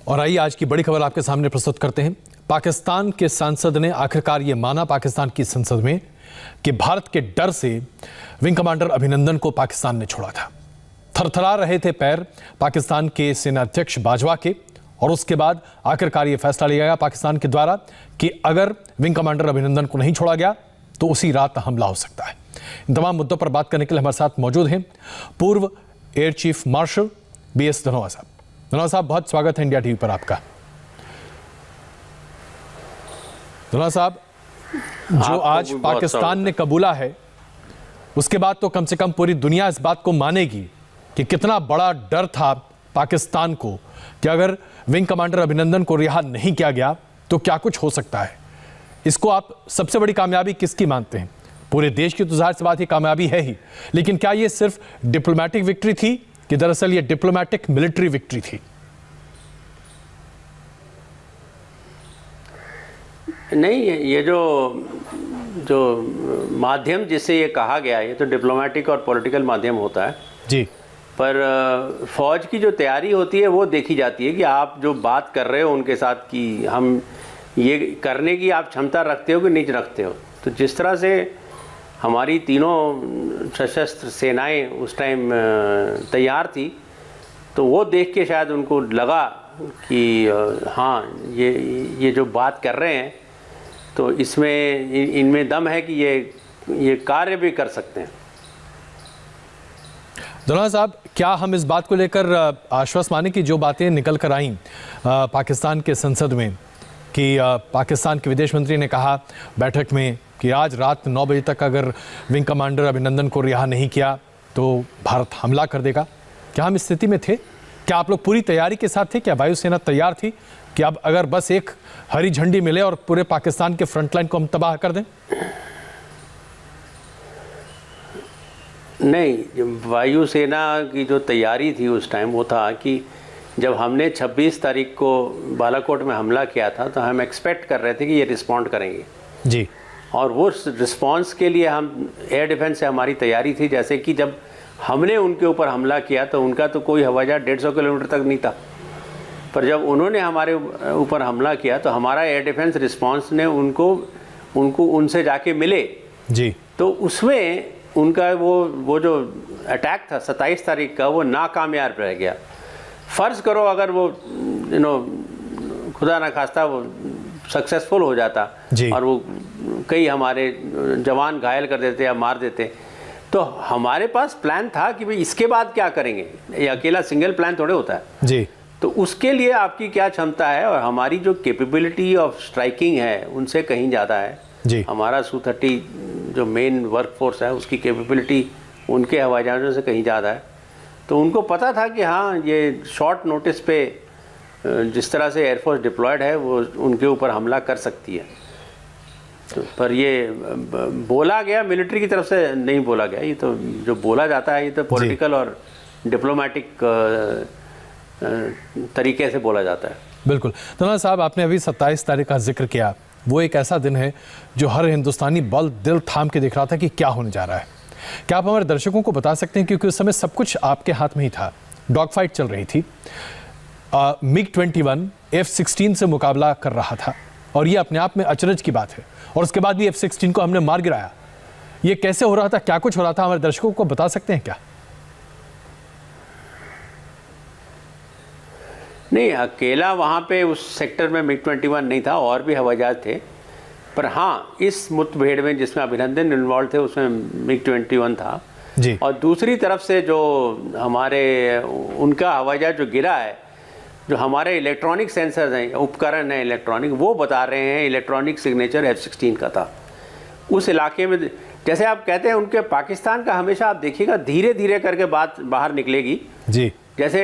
और आइए आज की बड़ी खबर आपके सामने प्रस्तुत करते हैं। पाकिस्तान के सांसद ने आखिरकार ये माना पाकिस्तान की संसद में कि भारत के डर से विंग कमांडर अभिनंदन को पाकिस्तान ने छोड़ा था। थरथरा रहे थे पैर पाकिस्तान के सेनाध्यक्ष बाजवा के, और उसके बाद आखिरकार ये फैसला लिया गया पाकिस्तान के द्वारा कि अगर विंग कमांडर अभिनंदन को नहीं छोड़ा गया तो उसी रात हमला हो सकता है। इन तमाम मुद्दों पर बात करने के लिए हमारे साथ मौजूद हैं पूर्व air chief marshal BS Dhanoa साहब। धनोआ साहब, बहुत स्वागत है इंडिया टीवी पर आपका। धनोआ साहब, जो आज पाकिस्तान ने कबूला है उसके बाद तो कम से कम पूरी दुनिया इस बात को मानेगी कि कितना बड़ा डर था पाकिस्तान को कि अगर विंग कमांडर अभिनंदन को रिहा नहीं किया गया तो क्या कुछ हो सकता है। इसको आप सबसे बड़ी कामयाबी किसकी मानते हैं? पूरे देश की तो जाहिर सी बात ही कामयाबी है ही, लेकिन क्या ये सिर्फ डिप्लोमैटिक विक्ट्री थी कि दरअसल ये डिप्लोमैटिक मिलिट्री विक्ट्री थी? नहीं, ये जो माध्यम जिससे ये कहा गया, ये तो डिप्लोमैटिक और पॉलिटिकल माध्यम होता है जी, पर फौज की जो तैयारी होती है वो देखी जाती है कि आप जो बात कर रहे हो उनके साथ कि हम ये करने की आप क्षमता रखते हो कि नहीं रखते हो। तो जिस तरह से हमारी तीनों सशस्त्र सेनाएं उस टाइम तैयार थी, तो वो देख के शायद उनको लगा कि हाँ, ये जो बात कर रहे हैं तो इसमें इनमें दम है कि ये कार्य भी कर सकते हैं। धनोआ साहब, क्या हम इस बात को लेकर आश्वस्त माने कि जो बातें निकल कर आईं पाकिस्तान के संसद में कि पाकिस्तान के विदेश मंत्री ने कहा बैठक में कि आज रात 9 बजे तक अगर विंग कमांडर अभिनंदन को रिहा नहीं किया तो भारत हमला कर देगा, क्या हम इस स्थिति में थे? क्या आप लोग पूरी तैयारी के साथ थे? क्या वायुसेना तैयार थी कि अब अगर बस एक हरी झंडी मिले और पूरे पाकिस्तान के फ्रंटलाइन को हम तबाह कर दें? नहीं, वायुसेना की जो तैयारी थी उस टाइम वो था कि जब हमने 26 तारीख को बालाकोट में हमला किया था तो हम एक्सपेक्ट कर रहे थे कि ये रिस्पॉन्ड करेंगे जी, और वो रिस्पॉन्स के लिए हम एयर डिफेंस से हमारी तैयारी थी। जैसे कि जब हमने उनके ऊपर हमला किया तो उनका तो कोई हवाई जहाज 150 किलोमीटर तक नहीं था, पर जब उन्होंने हमारे ऊपर हमला किया तो हमारा एयर डिफेंस रिस्पॉन्स ने उनको उनसे जाके मिले जी, तो उसमें उनका वो जो अटैक था 27 तारीख का वो नाकामयाब रह गया। फ़र्ज़ करो अगर वो खुदा ना खास्ता वो सक्सेसफुल हो जाता और वो कई हमारे जवान घायल कर देते या मार देते, तो हमारे पास प्लान था कि भाई इसके बाद क्या करेंगे। ये अकेला सिंगल प्लान थोड़े होता है जी, तो उसके लिए आपकी क्या क्षमता है और हमारी जो कैपेबिलिटी ऑफ स्ट्राइकिंग है उनसे कहीं ज़्यादा है जी। हमारा Su-30 जो मेन वर्कफोर्स है उसकी कैपेबिलिटी उनके हवाई जहाज़ों से कहीं ज़्यादा है। तो उनको पता था कि हाँ, ये शॉर्ट नोटिस पे जिस तरह से एयरफोर्स डिप्लॉयड है वो उनके ऊपर हमला कर सकती है। तो पर ये बोला गया, मिलिट्री की तरफ से नहीं बोला गया, ये तो जो बोला जाता है ये तो पॉलिटिकल और डिप्लोमेटिक तरीके से बोला जाता है। बिल्कुल। धनोआ साहब, आपने अभी 27 तारीख का जिक्र किया, वो एक ऐसा दिन है जो हर हिंदुस्तानी बल दिल थाम के देख रहा था कि क्या होने जा रहा है। क्या आप हमारे दर्शकों को बता सकते हैं, क्योंकि उस समय सब कुछ आपके हाथ में ही था, डॉग फाइट चल रही थी, MiG-21 F-16 से मुकाबला कर रहा था और ये अपने आप में अचरज की बात है, और उसके बाद भी F-16 को हमने मार गिराया। ये कैसे हो रहा था, क्या कुछ हो रहा था, हमारे दर्शकों को बता सकते हैं क्या? नहीं, अकेला वहाँ पे उस सेक्टर में MiG-21 नहीं था, और भी हवाई जहाज थे, पर हाँ इस मुठभेड़ में जिसमें अभिनंदन इन्वॉल्व थे उसमें MiG-21 था जी। और दूसरी तरफ से जो हमारे उनका हवाई जहाज जो गिरा है, जो हमारे इलेक्ट्रॉनिक सेंसर हैं, उपकरण हैं इलेक्ट्रॉनिक, वो बता रहे हैं इलेक्ट्रॉनिक सिग्नेचर F-16 का था उस इलाके में। जैसे आप कहते हैं उनके पाकिस्तान का हमेशा आप देखिएगा धीरे धीरे करके बात बाहर निकलेगी जी। जैसे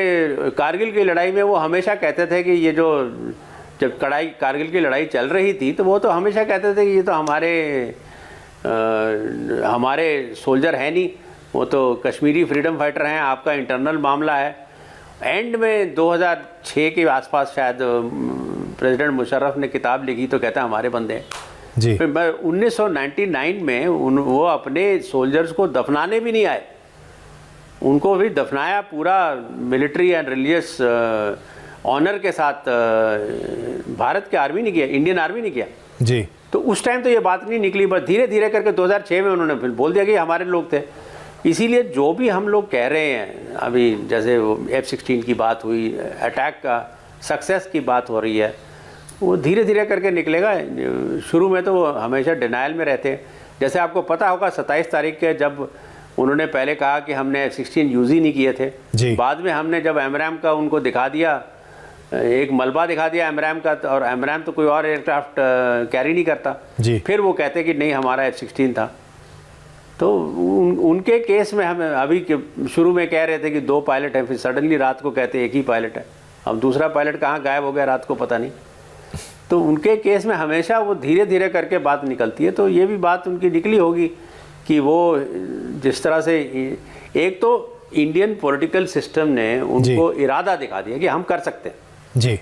कारगिल की लड़ाई में वो हमेशा कहते थे कि ये जो जब कारगिल की लड़ाई चल रही थी तो वो तो हमेशा कहते थे कि ये तो हमारे सोल्जर हैं नहीं, वो तो कश्मीरी फ्रीडम फाइटर हैं, आपका इंटरनल मामला है। एंड में 2006 के आसपास शायद प्रेसिडेंट मुशर्रफ ने किताब लिखी तो कहता हमारे बंदे हैं जी। फिर 1999 में वो अपने सोल्जर्स को दफनाने भी नहीं आए, उनको भी दफनाया पूरा मिलिट्री एंड रिलीजियस ऑनर के साथ भारत के आर्मी ने किया, इंडियन आर्मी ने किया जी। तो उस टाइम तो ये बात नहीं निकली, बस धीरे धीरे करके 2006 में उन्होंने फिर बोल दिया कि हमारे लोग थे। इसीलिए जो भी हम लोग कह रहे हैं अभी, जैसे F-16 की बात हुई, अटैक का सक्सेस की बात हो रही है, वो धीरे धीरे करके निकलेगा। शुरू में तो वो हमेशा डिनायल में रहते हैं। जैसे आपको पता होगा 27 तारीख के जब उन्होंने पहले कहा कि हमने F-16 यूज़ ही नहीं किए थे, बाद में हमने जब एमरैम का उनको दिखा दिया, एक मलबा दिखा दिया एमरैम का, और एमरैम तो कोई और एयरक्राफ्ट कैरी नहीं करता, फिर वो कहते कि नहीं हमारा F-16 था। तो उनके केस में हम अभी शुरू में कह रहे थे कि 2 पायलट हैं, फिर सडनली रात को कहते 1 ही पायलट है। अब दूसरा पायलट कहाँ गायब हो गया रात को पता नहीं। तो उनके केस में हमेशा वो धीरे धीरे करके बात निकलती है। तो ये भी बात उनकी निकली होगी कि वो जिस तरह से, एक तो इंडियन पॉलिटिकल सिस्टम ने उनको इरादा दिखा दिया कि हम कर सकते हैं जी।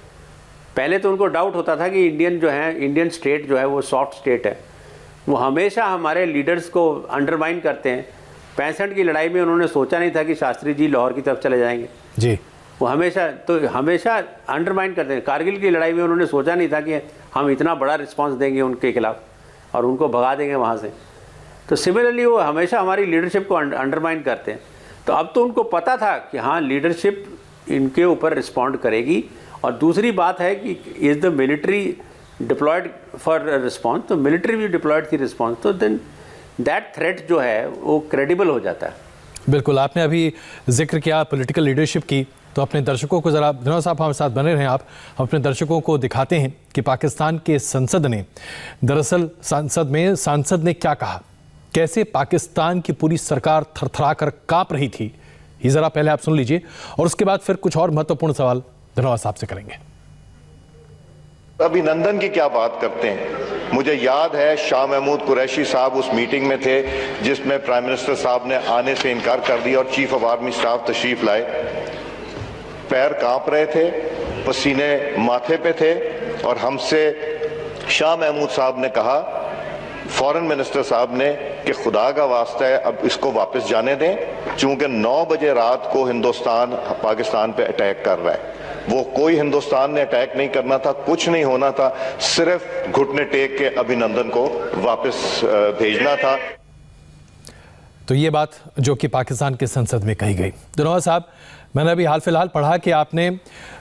पहले तो उनको डाउट होता था कि इंडियन स्टेट जो है वो सॉफ्ट स्टेट है, वो हमेशा हमारे लीडर्स को अंडरमाइन करते हैं। 65 की लड़ाई में उन्होंने सोचा नहीं था कि शास्त्री जी लाहौर की तरफ चले जाएंगे जी। वो हमेशा अंडरमाइन करते हैं। कारगिल की लड़ाई में उन्होंने सोचा नहीं था कि हम इतना बड़ा रिस्पांस देंगे उनके खिलाफ और उनको भगा देंगे वहाँ से। तो सिमिलरली वो हमेशा हमारी लीडरशिप को अंडरमाइन करते हैं। तो अब तो उनको पता था कि हाँ लीडरशिप इनके ऊपर रिस्पॉन्ड करेगी। और दूसरी बात है कि is the military deployed for response, तो मिलिट्री भी डिप्लॉयड थी रिस्पॉन्स, तो देन दैट थ्रेट जो है वो क्रेडिबल हो जाता है। बिल्कुल, आपने अभी जिक्र किया पॉलिटिकल लीडरशिप की, तो अपने दर्शकों को ज़रा, धन्यवाद साहब हमारे साथ बने रहें आप, अपने दर्शकों को दिखाते हैं कि पाकिस्तान के संसद ने, दरअसल सांसद ने क्या कहा, कैसे पाकिस्तान की पूरी सरकार थरथरा कर काँप रही थी। ये ज़रा पहले आप सुन लीजिए और उसके बाद फिर कुछ और महत्वपूर्ण सवाल धन्यवाद साहब से करेंगे। अभिनंदन की क्या बात करते हैं। मुझे याद है शाह महमूद कुरैशी साहब उस मीटिंग में थे जिसमें प्राइम मिनिस्टर साहब ने आने से इनकार कर दिया और चीफ ऑफ आर्मी स्टाफ तशरीफ लाए। पैर कांप रहे थे, पसीने माथे पे थे और हमसे शाह महमूद साहब ने कहा, फॉरेन मिनिस्टर साहब ने, कि खुदा का वास्ता है अब इसको वापस जाने दें, चूंकि 9 बजे रात को हिंदुस्तान पाकिस्तान पे अटैक कर रहा है। वो कोई हिंदुस्तान ने अटैक नहीं करना था, कुछ नहीं होना था, सिर्फ घुटने टेक के अभिनंदन को वापस भेजना था। तो ये बात जो कि पाकिस्तान के संसद में कही गई। धन्यवाद साहब, मैंने अभी हाल फिलहाल पढ़ा कि आपने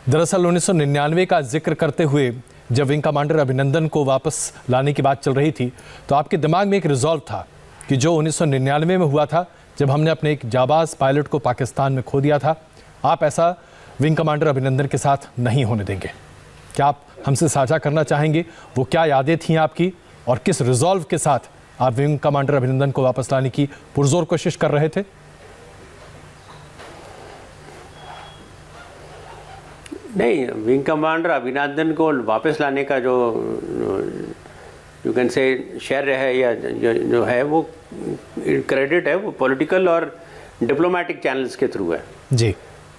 दरअसल 1999 का जिक्र करते हुए, जब विंग कमांडर अभिनंदन को वापस लाने की बात चल रही थी, तो आपके दिमाग में एक रिजॉल्व था कि जो 1999 में हुआ था, जब हमने अपने एक जाबाज पायलट को पाकिस्तान में खो दिया था, आप ऐसा विंग कमांडर अभिनंदन के साथ नहीं होने देंगे। क्या आप हमसे साझा करना चाहेंगे वो क्या यादें थीं आपकी और किस रिजॉल्व के साथ आप विंग कमांडर अभिनंदन को वापस लाने की पुरजोर कोशिश कर रहे थे? नहीं, विंग कमांडर अभिनंदन को वापस लाने का जो यू कैन से शर्य है या जो है वो क्रेडिट है वो पॉलिटिकल और डिप्लोमेटिक चैनल्स के थ्रू है जी।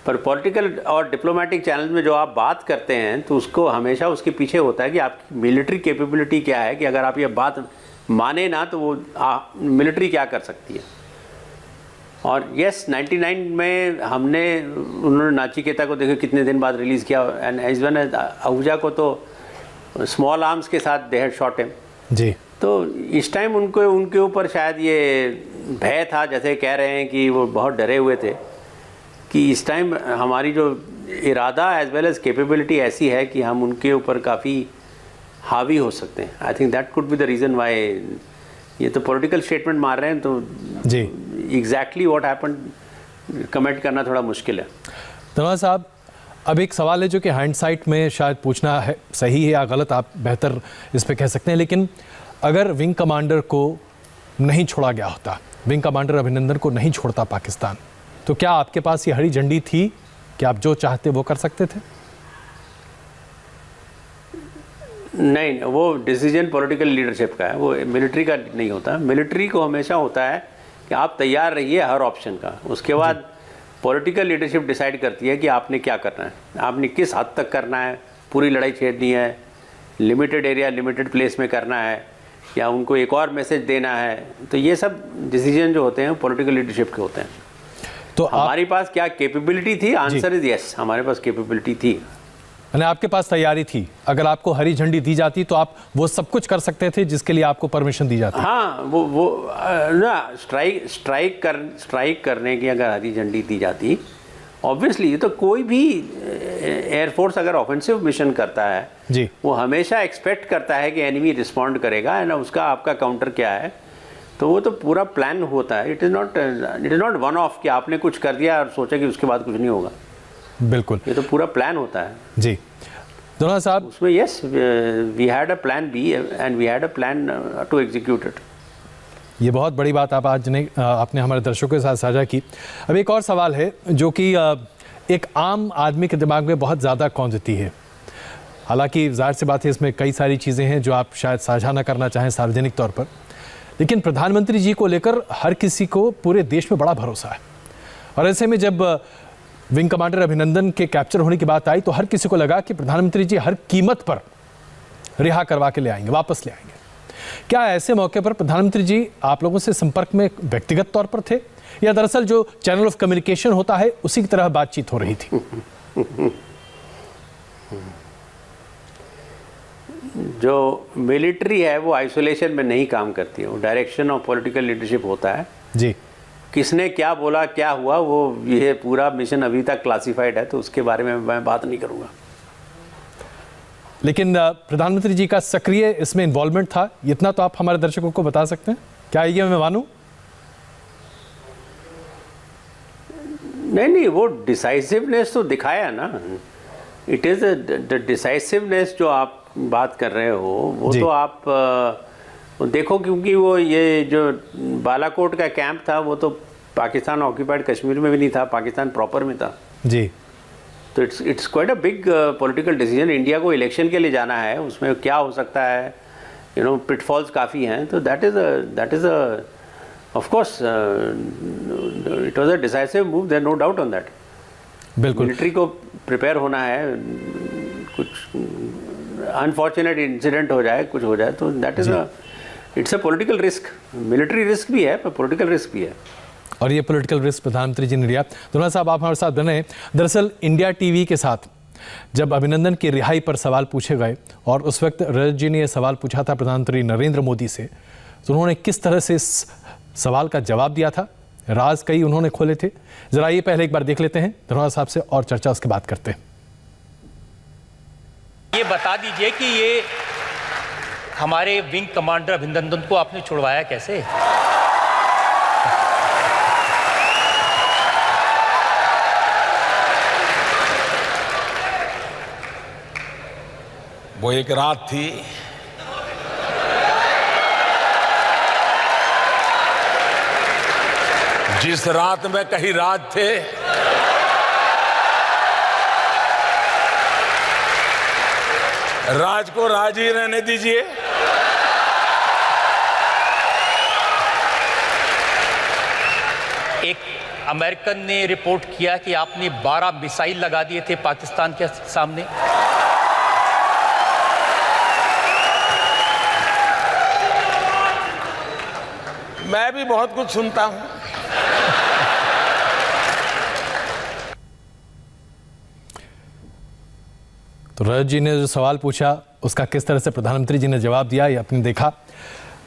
पर पॉलिटिकल और डिप्लोमेटिक चैनल में जो आप बात करते हैं तो उसको हमेशा उसके पीछे होता है कि आपकी मिलिट्री कैपेबिलिटी क्या है, कि अगर आप ये बात माने ना तो वो मिलिट्री क्या कर सकती है। और यस 99 में हमने, उन्होंने नाचिकेता को देखो कितने दिन बाद रिलीज़ किया, एंड एज वन आहूजा को तो स्मॉल आर्म्स के साथ दे हैड शॉट हिम जी। तो इस टाइम उनके ऊपर शायद ये भय था, जैसे कह रहे हैं कि वो बहुत डरे हुए थे कि इस टाइम हमारी जो इरादा एज वेल एज कैपेबिलिटी ऐसी है कि हम उनके ऊपर काफ़ी हावी हो सकते हैं। I think that could be the reason why. ये तो पॉलिटिकल स्टेटमेंट मार रहे हैं तो जी एग्जैक्टली व्हाट हैपेंड कमेंट करना थोड़ा मुश्किल है। धन्यवाद साहब, अब एक सवाल है जो कि हाइंडसाइट में शायद पूछना है, सही है या गलत आप बेहतर इस पे कह सकते हैं, लेकिन अगर विंग कमांडर को नहीं छोड़ा गया होता, विंग कमांडर अभिनंदन को नहीं छोड़ता पाकिस्तान, तो क्या आपके पास ये हरी झंडी थी कि आप जो चाहते वो कर सकते थे? नहीं, वो डिसीजन पॉलिटिकल लीडरशिप का है, वो मिलिट्री का नहीं होता। मिलिट्री को हमेशा होता है कि आप तैयार रहिए हर ऑप्शन का, उसके बाद पॉलिटिकल लीडरशिप डिसाइड करती है कि आपने क्या करना है, आपने किस हद तक करना है, पूरी लड़ाई छेड़नी है, लिमिटेड एरिया लिमिटेड प्लेस में करना है, या उनको एक और मैसेज देना है। तो ये सब डिसीजन जो होते हैं पॉलिटिकल लीडरशिप के होते हैं। तो हमारे पास क्या कैपेबिलिटी थी? आंसर इज यस, हमारे पास कैपेबिलिटी थी। मैंने आपके पास तैयारी थी, अगर आपको हरी झंडी दी जाती तो आप वो सब कुछ कर सकते थे जिसके लिए आपको परमिशन दी जाती। हाँ, वो ना स्ट्राइक करने की अगर हरी झंडी दी जाती, ऑब्वियसली तो कोई भी एयरफोर्स अगर ऑफेंसिव मिशन करता है जी, वो हमेशा एक्सपेक्ट करता है कि एनिमी रिस्पॉन्ड करेगा एंड उसका आपका काउंटर क्या है, तो वो तो पूरा प्लान होता है। It is not one of कि आपने कुछ कर दिया और सोचा कि उसके बाद कुछ नहीं होगा। बिल्कुल, ये तो पूरा प्लान होता है जी। धनोआ साहब, उसमें yes, we had a plan B and we had a plan to execute it. ये बहुत बड़ी बात आपने हमारे दर्शकों के साथ साझा की। अब एक और सवाल है जो कि एक आम आदमी के दिमाग में बहुत ज़्यादा कौंधती है। हालांकि जाहिर सी बात है इसमें कई सारी चीज़ें हैं जो आप शायद साझा ना करना चाहें सार्वजनिक तौर पर, लेकिन प्रधानमंत्री जी को लेकर हर किसी को पूरे देश में बड़ा भरोसा है। और ऐसे में जब विंग कमांडर अभिनंदन के कैप्चर होने की बात आई तो हर किसी को लगा कि प्रधानमंत्री जी हर कीमत पर रिहा करवा के ले आएंगे, वापस ले आएंगे। क्या ऐसे मौके पर प्रधानमंत्री जी आप लोगों से संपर्क में व्यक्तिगत तौर पर थे, या दरअसल जो चैनल ऑफ कम्युनिकेशन होता है उसी की तरह बातचीत हो रही थी? जो मिलिट्री है वो आइसोलेशन में नहीं काम करती है, वो डायरेक्शन ऑफ पॉलिटिकल लीडरशिप होता है जी। किसने क्या बोला, क्या हुआ, वो ये पूरा मिशन अभी तक क्लासिफाइड है, तो उसके बारे में मैं बात नहीं करूंगा। लेकिन प्रधानमंत्री जी का सक्रिय इसमें इन्वॉल्वमेंट था, इतना तो आप हमारे दर्शकों को बता सकते हैं? क्या ये मैं मानूं? नहीं, वो डिसाइसिवनेस तो दिखाया ना। इट इज़ द डिसाइसिवनेस जो आप बात कर रहे हो वो तो आप देखो, क्योंकि वो ये जो बालाकोट का कैंप था वो तो पाकिस्तान ऑक्यूपाइड कश्मीर में भी नहीं था, पाकिस्तान प्रॉपर में था जी। तो it's quite a big political decision. India को इलेक्शन के लिए जाना है, उसमें क्या हो सकता है, पिटफॉल्स काफ़ी हैं, तो that is of course it was a decisive move, there no doubt on that. बिल्कुल, मिलिट्री को प्रिपेयर होना है, कुछ अनफॉर्चुनेट इंसिडेंट हो जाए, कुछ हो जाए, तो that is it's a political risk. Military risk भी है पर पॉलिटिकल रिस्क भी है, और ये पॉलिटिकल रिस्क प्रधानमंत्री जी ने लिया। धनोआ साहब, आप हमारे साथ बने। दरअसल इंडिया टीवी के साथ जब अभिनंदन की रिहाई पर सवाल पूछे गए और उस वक्त रजत जी ने यह सवाल पूछा था प्रधानमंत्री नरेंद्र मोदी से, तो उन्होंने किस तरह से इस सवाल का जवाब दिया था, राज कई उन्होंने खोले थे। जरा ये पहले एक बार देख लेते हैं धनोआ साहब से और चर्चा उसके बाद करते हैं। ये बता दीजिए कि ये हमारे विंग कमांडर अभिनंदन को आपने छुड़वाया कैसे? वो एक रात थी जिस रात में कहीं राज थे, राज को राज ही रहने दीजिए। एक अमेरिकन ने रिपोर्ट किया कि आपने 12 मिसाइल लगा दिए थे पाकिस्तान के सामने। मैं भी बहुत कुछ सुनता हूं। तो रजत जी ने जो सवाल पूछा उसका किस तरह से प्रधानमंत्री जी ने जवाब दिया, ये आपने देखा।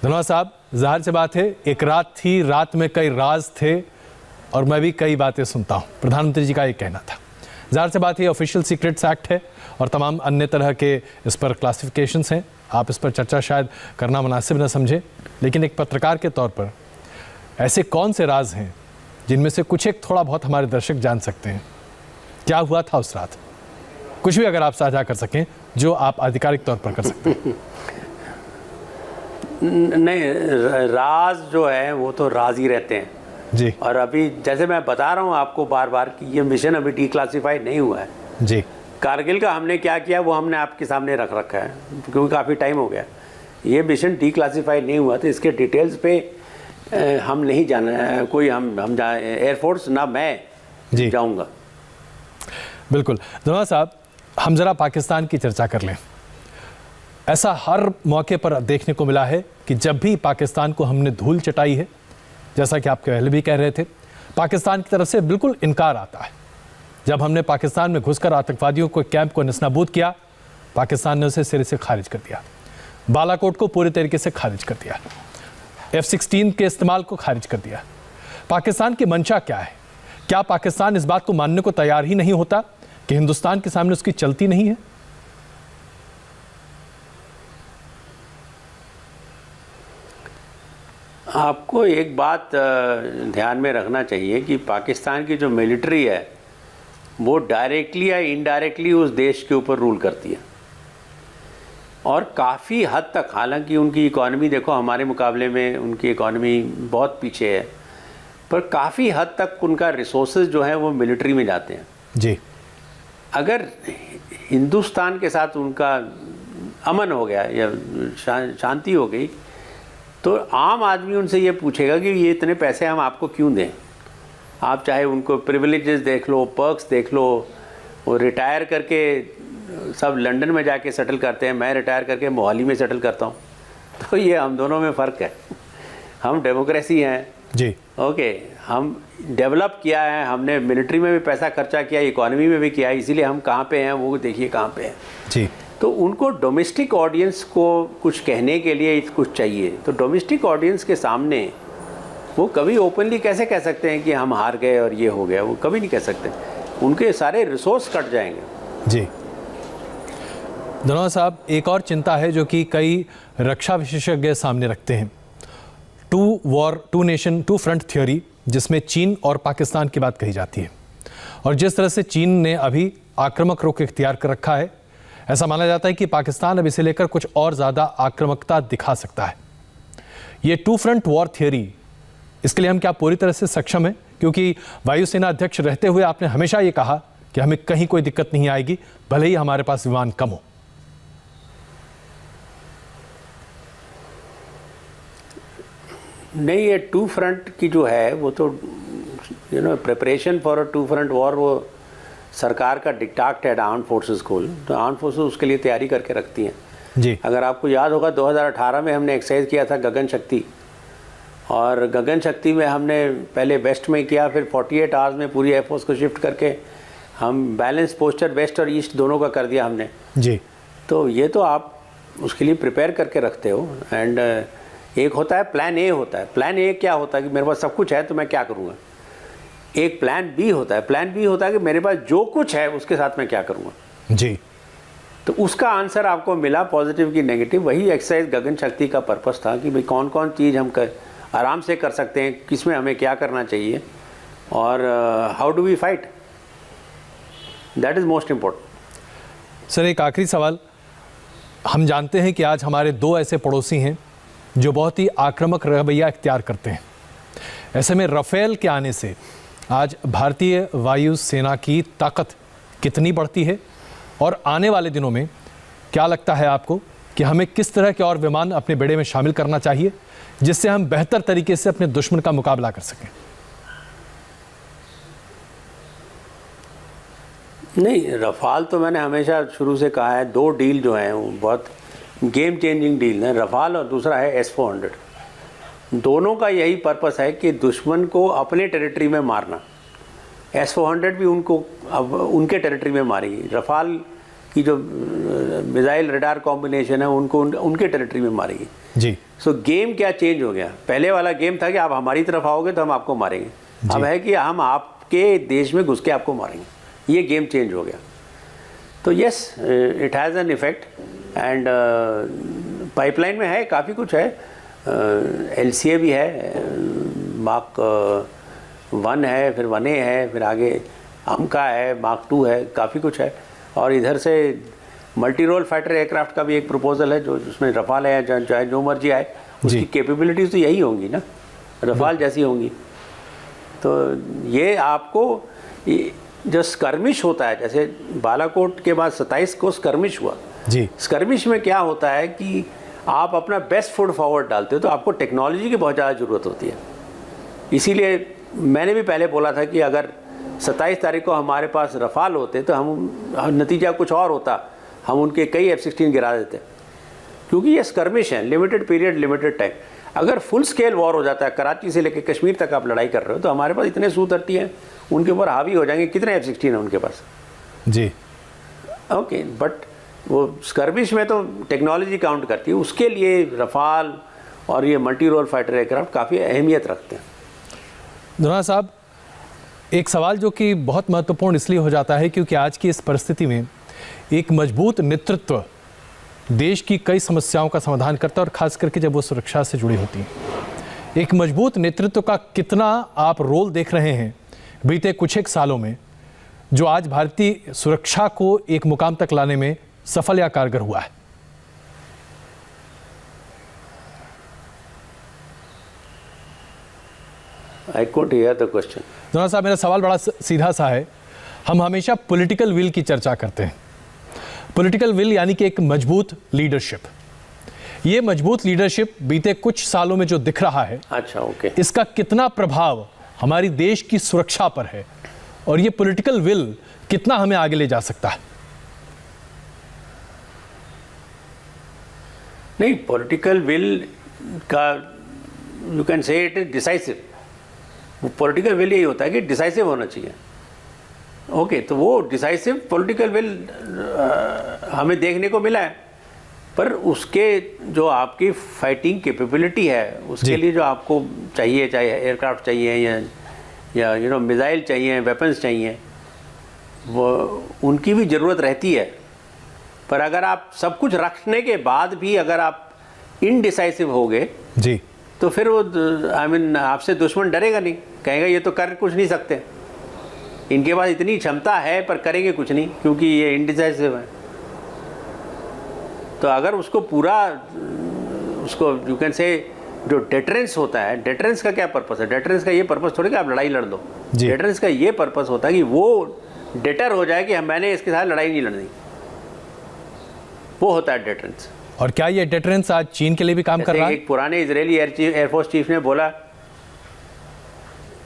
धनोआ साहब, जाहिर सी बात है एक रात थी, रात में कई राज थे और मैं भी कई बातें सुनता हूं, प्रधानमंत्री जी का ये कहना था। जाहिर सी बात है ऑफिशियल सीक्रेट्स एक्ट है और तमाम अन्य तरह के इस पर क्लासिफिकेशंस हैं, आप इस पर चर्चा शायद करना मुनासिब न समझें, लेकिन एक पत्रकार के तौर पर ऐसे कौन से राज हैं जिनमें से कुछ एक थोड़ा बहुत हमारे दर्शक जान सकते हैं? क्या हुआ था उस रात? कुछ भी अगर आप साझा कर सकें जो आप आधिकारिक तौर पर कर सकते हैं। नहीं, राज जो है वो तो राज ही रहते हैं जी। और अभी जैसे मैं बता रहा हूँ आपको बार बार कि ये मिशन अभी डिक्लासिफाइड नहीं हुआ है जी। कारगिल का हमने क्या किया वो हमने आपके सामने रख रखा है, क्योंकि काफ़ी टाइम हो गया। ये मिशन डिक्लासिफाइड नहीं हुआ तो इसके डिटेल्स पे हम नहीं जाना, कोई हम एयरफोर्स ना मैं जाऊँगा। बिल्कुल। धनोआ साहब, हम ज़रा पाकिस्तान की चर्चा कर लें। ऐसा हर मौके पर देखने को मिला है कि जब भी पाकिस्तान को हमने धूल चटाई है, जैसा कि आप पहले भी कह रहे थे, पाकिस्तान की तरफ से बिल्कुल इनकार आता है। जब हमने पाकिस्तान में घुसकर आतंकवादियों को कैंप को नस्तानाबूद किया, पाकिस्तान ने उसे सिरे से खारिज कर दिया। बालाकोट को पूरे तरीके से खारिज कर दिया। F-16 के इस्तेमाल को खारिज कर दिया। पाकिस्तान की मंशा क्या है? क्या पाकिस्तान इस बात को मानने को तैयार ही नहीं होता कि हिंदुस्तान के सामने उसकी चलती नहीं है? आपको एक बात ध्यान में रखना चाहिए कि पाकिस्तान की जो मिलिट्री है वो डायरेक्टली या इनडायरेक्टली उस देश के ऊपर रूल करती है, और काफ़ी हद तक। हालांकि उनकी इकॉनमी देखो हमारे मुकाबले में उनकी इकॉनमी बहुत पीछे है, पर काफ़ी हद तक उनका रिसोर्सेज जो है वो मिलिट्री में जाते हैं जी। अगर हिंदुस्तान के साथ उनका अमन हो गया या शांति हो गई तो आम आदमी उनसे ये पूछेगा कि ये इतने पैसे हम आपको क्यों दें। आप चाहे उनको प्रिविलेजेस देख लो, पर्क्स देख लो, वो रिटायर करके सब लंदन में जाके सेटल करते हैं, मैं रिटायर करके मोहाली में सेटल करता हूँ। तो ये हम दोनों में फ़र्क है। हम डेमोक्रेसी हैं जी, ओके, हम डेवलप किया है, हमने मिलिट्री में भी पैसा खर्चा किया, इकोनॉमी में भी किया है, इसीलिए हम कहाँ पे हैं वो देखिए कहाँ पे हैं जी। तो उनको डोमेस्टिक ऑडियंस को कुछ कहने के लिए कुछ चाहिए, तो डोमेस्टिक ऑडियंस के सामने वो कभी ओपनली कैसे कह सकते हैं कि हम हार गए और ये हो गया? वो कभी नहीं कह सकते, उनके सारे रिसोर्स कट जाएंगे। जी धनोआ साहब, एक और चिंता है जो कि कई रक्षा विशेषज्ञ सामने रखते हैं, two war two nation two front theory, जिसमें चीन और पाकिस्तान की बात कही जाती है। और जिस तरह से चीन ने अभी आक्रामक रुख इख्तियार कर रखा है, ऐसा माना जाता है कि पाकिस्तान अब इसे लेकर कुछ और ज़्यादा आक्रामकता दिखा सकता है। ये टू फ्रंट वॉर थियरी, इसके लिए हम क्या पूरी तरह से सक्षम हैं? क्योंकि वायुसेना अध्यक्ष रहते हुए आपने हमेशा ये कहा कि हमें कहीं कोई दिक्कत नहीं आएगी, भले ही हमारे पास विमान कम हो। नहीं, ये टू फ्रंट की जो है वो तो preparation for a two front war वो सरकार का डिक्टाट है आर्म्ड फोर्सेस को, तो आर्म्ड फोर्सेस उसके लिए तैयारी करके रखती हैं जी। अगर आपको याद होगा 2018 में हमने एक्सरसाइज किया था गगन शक्ति, और गगन शक्ति में हमने पहले वेस्ट में किया, फिर 48 आवर्स में पूरी एयरफोर्स को शिफ्ट करके हम बैलेंस पोस्चर वेस्ट और ईस्ट दोनों का कर दिया हमने जी। तो ये तो आप उसके लिए प्रिपेयर करके रखते हो। एंड एक होता है प्लान ए, होता है प्लान ए। क्या होता है कि मेरे पास सब कुछ है तो मैं क्या करूँगा। एक प्लान बी होता है, प्लान बी होता है कि मेरे पास जो कुछ है उसके साथ मैं क्या करूँगा जी। तो उसका आंसर आपको मिला, पॉजिटिव की नेगेटिव। वही एक्सरसाइज गगन शक्ति का पर्पस था कि भाई कौन कौन चीज़ हम आराम से कर सकते हैं, किसमें हमें क्या करना चाहिए, और how do we fight, that is most important. Sir, एक आखिरी सवाल, हम जानते हैं कि आज हमारे दो ऐसे पड़ोसी हैं जो बहुत ही आक्रामक रवैया इख्तियार करते हैं। ऐसे में राफेल के आने से आज भारतीय वायु सेना की ताकत कितनी बढ़ती है, और आने वाले दिनों में क्या लगता है आपको कि हमें किस तरह के और विमान अपने बेड़े में शामिल करना चाहिए जिससे हम बेहतर तरीके से अपने दुश्मन का मुकाबला कर सकें? नहीं, रफाल तो मैंने हमेशा शुरू से कहा है, दो डील जो हैं वो बहुत गेम चेंजिंग डील है, रफाल और दूसरा है S-400। दोनों का यही पर्पस है कि दुश्मन को अपने टेरिटरी में मारना। S-400 भी उनको अब उनके टेरिटरी में मारेगी, रफाल की जो मिसाइल रडार कॉम्बिनेशन है उनको उनके टेरिटरी में मारेगी जी। सो गेम क्या चेंज हो गया। पहले वाला गेम था कि आप हमारी तरफ आओगे तो हम आपको मारेंगे, अब है कि हम आपके देश में घुस के आपको मारेंगे। ये गेम चेंज हो गया। तो yes, it has an effect, and pipeline में है, काफ़ी कुछ है। LCA भी है, मार्क 1 है, फिर 1A है, फिर आगे अमका है, मार्क 2 है, काफ़ी कुछ है। और इधर से मल्टी रोल फाइटर एयरक्राफ्ट का भी एक प्रपोजल है, जो उसमें रफाल है, चाहे जो मर्जी आए, उसकी कैपेबिलिटीज़ तो यही होंगी ना, रफाल जैसी होंगी। तो ये आपको जो स्कर्मिश होता है, जैसे बालाकोट के बाद 27 को स्कर्मिश हुआ जी। स्कर्मिश में क्या होता है कि आप अपना बेस्ट फुट फॉरवर्ड डालते हो, तो आपको टेक्नोलॉजी की बहुत ज़्यादा ज़रूरत होती है। इसीलिए मैंने भी पहले बोला था कि अगर 27 तारीख को हमारे पास रफाल होते तो हम नतीजा कुछ और होता, हम उनके कई F-16 गिरा देते, क्योंकि ये स्कर्मिश है, लिमिटेड पीरियड लिमिटेड टाइम। अगर फुल स्केल वॉर हो जाता है, कराची से लेकर कश्मीर तक आप लड़ाई कर रहे हो, तो हमारे पास इतने Su-30 हैं, उनके ऊपर हावी हो जाएंगे। कितने F-16 हैं उनके पास? जी ओके, बट वो स्कर्विश में तो टेक्नोलॉजी काउंट करती है, उसके लिए रफाल और ये मल्टी रोल फाइटर एयरक्राफ्ट काफ़ी अहमियत रखते हैं। धनोआ साहब, एक सवाल जो कि बहुत महत्वपूर्ण इसलिए हो जाता है क्योंकि आज की इस परिस्थिति में एक मजबूत नेतृत्व देश की कई समस्याओं का समाधान करता है, और खास करके जब वो सुरक्षा से जुड़ी होती है। एक मजबूत नेतृत्व का कितना आप रोल देख रहे हैं बीते कुछ एक सालों में, जो आज भारतीय सुरक्षा को एक मुकाम तक लाने में सफल या कारगर हुआ है? I can't hear the question. Dhanoa साहब, मेरा सवाल बड़ा सीधा सा है। हम हमेशा पॉलिटिकल विल की चर्चा करते हैं। पॉलिटिकल विल यानी कि एक मजबूत लीडरशिप। ये मजबूत लीडरशिप बीते कुछ सालों में जो दिख रहा है, अच्छा ओके, इसका कितना प्रभाव हमारी देश की सुरक्षा पर है, और ये पॉलिटिकल विल कितना हमें आगे ले जा सकता है? नहीं, पॉलिटिकल विल का you can say it is decisive. Political will यही होता है कि डिसाइसिव होना चाहिए। ओके, तो वो डिसाइसिव पॉलिटिकल विल हमें देखने को मिला है, पर उसके जो आपकी फाइटिंग कैपेबिलिटी है, उसके लिए जो आपको चाहिए, चाहे एयरक्राफ्ट चाहिए या मिसाइल चाहिए, वेपन्स चाहिए, वो उनकी भी ज़रूरत रहती है। पर अगर आप सब कुछ रखने के बाद भी अगर आप इनडिसाइसिव हो गए जी, तो फिर वो आपसे दुश्मन डरेगा नहीं, कहेगा ये तो कर कुछ नहीं सकते, इनके पास इतनी क्षमता है पर करेंगे कुछ नहीं क्योंकि ये इनडिसाइसिव है। तो अगर उसको पूरा उसको यू कैन से जो डेटरेंस होता है, डेटरेंस का क्या पर्पस है? डेटरेंस का ये पर्पस थोड़ी कि आप लड़ाई लड़ दो। डेटरेंस का ये पर्पस होता है कि वो डेटर हो जाए कि मैंने इसके साथ लड़ाई नहीं लड़नी, वो होता है डेटरेंस। और क्या ये डेटरेंस आज चीन के लिए भी काम कर रहा है? एक पुराने इजरायली एयरफोर्स चीफ ने बोला,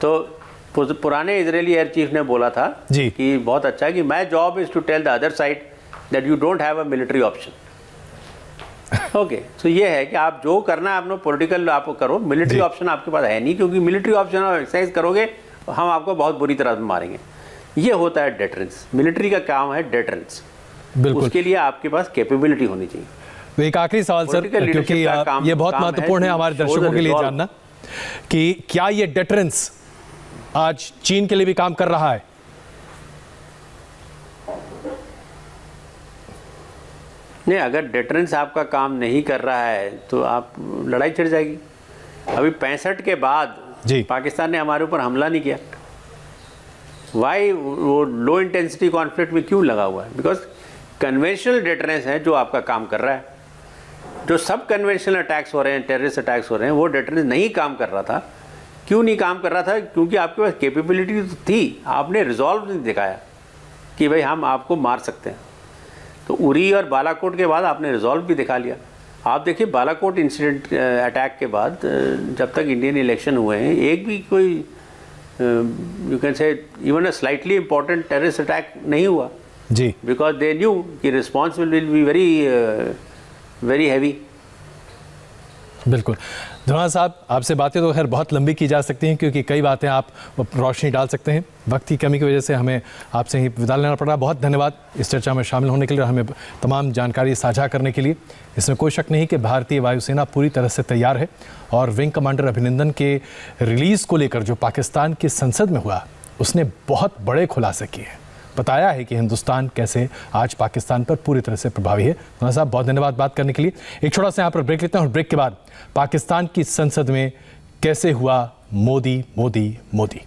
तो पुराने इजरायली एयर चीफ ने बोला था जी कि बहुत अच्छा है कि my job is to tell the other side that you don't have a military option. Okay, तो ये है कि आप जो करना है अपना पॉलिटिकल आप करो, मिलिट्री ऑप्शन आपके पास है नहीं, क्योंकि मिलिट्री ऑप्शन आप एक्सरसाइज करोगे हम आपको बहुत बुरी तरह से मारेंगे। ये होता है डेटरेंस। मिलिट्री का काम है डेटरेंस, उसके लिए आपके पास कैपेबिलिटी होनी चाहिए। तो एक आखिरी सवाल सर, क्योंकि ये बहुत महत्वपूर्ण है हमारे दर्शकों के लिए जानना कि क्या ये डेटरेंस आज चीन के लिए भी काम कर रहा है? नहीं, अगर डेटरेंस आपका काम नहीं कर रहा है तो आप लड़ाई छिड़ जाएगी। अभी 65 के बाद जी पाकिस्तान ने हमारे ऊपर हमला नहीं किया। वाई? वो लो इंटेंसिटी कॉन्फ्लिक्ट में क्यों लगा हुआ है? बिकॉज कन्वेंशनल डेटरेंस है जो आपका काम कर रहा है। जो सब कन्वेंशनल अटैक्स हो रहे हैं, टेररिस्ट अटैक्स हो रहे हैं, वो डेटरेंस नहीं काम कर रहा था। क्यों नहीं काम कर रहा था? क्योंकि आपके पास कैपेबिलिटी तो थी, आपने रिजॉल्व नहीं दिखाया कि भाई हम आपको मार सकते हैं। तो उरी और बालाकोट के बाद आपने रिजॉल्व भी दिखा लिया। आप देखिए बालाकोट इंसिडेंट अटैक के बाद जब तक इंडियन इलेक्शन हुए हैं, एक भी कोई you can say even a slightly important terrorist attack नहीं हुआ जी, बिकॉज दे न्यू कि response will be very heavy. बिल्कुल। धनोआ साहब, आपसे बातें तो खैर बहुत लंबी की जा सकती हैं क्योंकि कई बातें आप रोशनी डाल सकते हैं। वक्त की कमी की वजह से हमें आपसे ही विदा लेना पड़ रहा। बहुत धन्यवाद इस चर्चा में शामिल होने के लिए और हमें तमाम जानकारी साझा करने के लिए। इसमें कोई शक नहीं कि भारतीय वायुसेना पूरी तरह से तैयार है और विंग कमांडर अभिनंदन के रिलीज़ को लेकर जो पाकिस्तान की संसद में हुआ, उसने बहुत बड़े खुलासे किए हैं, बताया है कि हिंदुस्तान कैसे आज पाकिस्तान पर पूरी तरह से प्रभावी है। धनोआ साहब, बहुत धन्यवाद बात करने के लिए। एक छोटा सा यहाँ पर ब्रेक लेते हैं और ब्रेक के बाद पाकिस्तान की संसद में कैसे हुआ मोदी मोदी मोदी।